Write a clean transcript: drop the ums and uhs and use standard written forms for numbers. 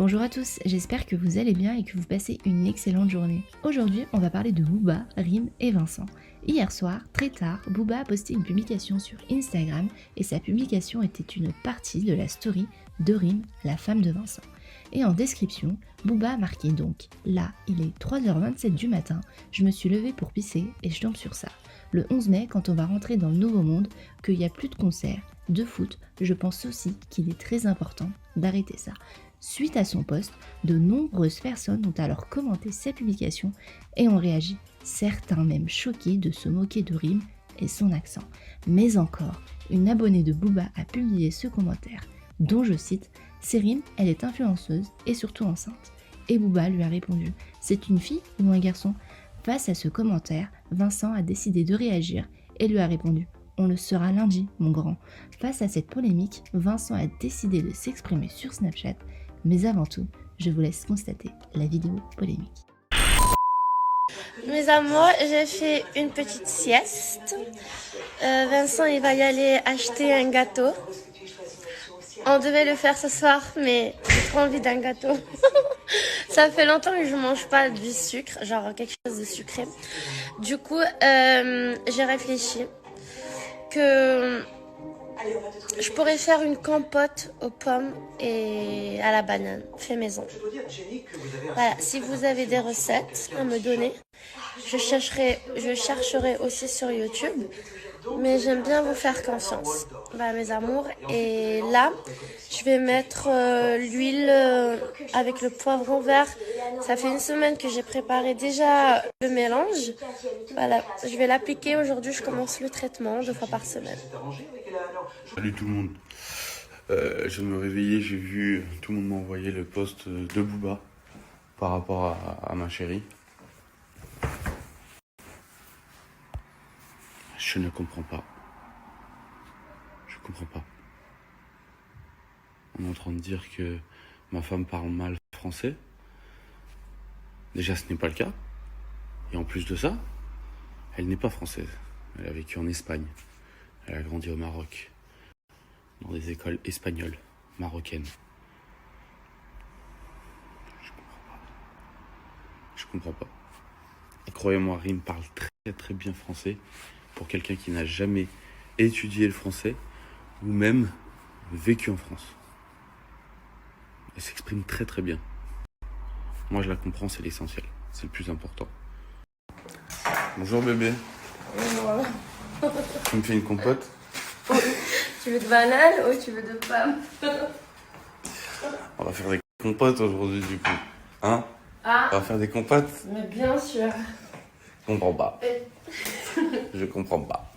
Bonjour à tous, j'espère que vous allez bien et que vous passez une excellente journée. Aujourd'hui, on va parler de Booba, Rim et Vincent. Hier soir, très tard, Booba a posté une publication sur Instagram et sa publication était une partie de la story de Rim, la femme de Vincent. Et en description, Booba a marqué donc « Là, il est 3h27 du matin, je me suis levée pour pisser et je tombe sur ça. Le 11 mai, quand on va rentrer dans le nouveau monde, qu'il n'y a plus de concerts, de foot, je pense aussi qu'il est très important d'arrêter ça. » Suite à son post, de nombreuses personnes ont alors commenté sa publication et ont réagi, certains même choqués de se moquer de Rim et son accent. Mais encore, une abonnée de Booba a publié ce commentaire, dont je cite « C'est Rim, elle est influenceuse et surtout enceinte. » Et Booba lui a répondu « C'est une fille ou un garçon ?» Face à ce commentaire, Vincent a décidé de réagir et lui a répondu « On le saura lundi, mon grand. » Face à cette polémique, Vincent a décidé de s'exprimer sur Snapchat. Mais avant tout, je vous laisse constater la vidéo polémique. Mes amours, j'ai fait une petite sieste. Vincent, il va y aller acheter un gâteau. On devait le faire ce soir, mais j'ai trop envie d'un gâteau. Ça fait longtemps que je mange pas du sucre, genre quelque chose de sucré. Du coup, j'ai réfléchi que je pourrais faire une compote aux pommes et à la banane, fait maison. Voilà, si vous avez des recettes à me donner, je chercherai aussi sur YouTube, mais j'aime bien vous faire confiance, mes amours. Et là, je vais mettre l'huile avec le poivron vert. Ça fait une semaine que j'ai préparé déjà le mélange. Voilà, je vais l'appliquer aujourd'hui. Je commence le traitement 2 fois par semaine. Salut tout le monde. Je viens de me réveiller, j'ai vu, tout le monde m'a envoyé le post de Booba par rapport à ma chérie. Je ne comprends pas. Je comprends pas. On est en train de dire que ma femme parle mal français. Déjà, ce n'est pas le cas. Et en plus de ça, elle n'est pas française. Elle a vécu en Espagne. Elle a grandi au Maroc. Dans des écoles espagnoles, marocaines. Je comprends pas. Et croyez-moi, Rim parle très très bien français pour quelqu'un qui n'a jamais étudié le français ou même vécu en France. Elle s'exprime très très bien. Moi je la comprends, c'est l'essentiel, c'est le plus important. Bonjour bébé. Voilà. Tu me fais une compote? Tu veux de banane ou tu veux de pomme? On va faire des compotes aujourd'hui du coup. Hein? Ah, On va faire des compotes? mais bien sûr. Je comprends pas. Je comprends pas.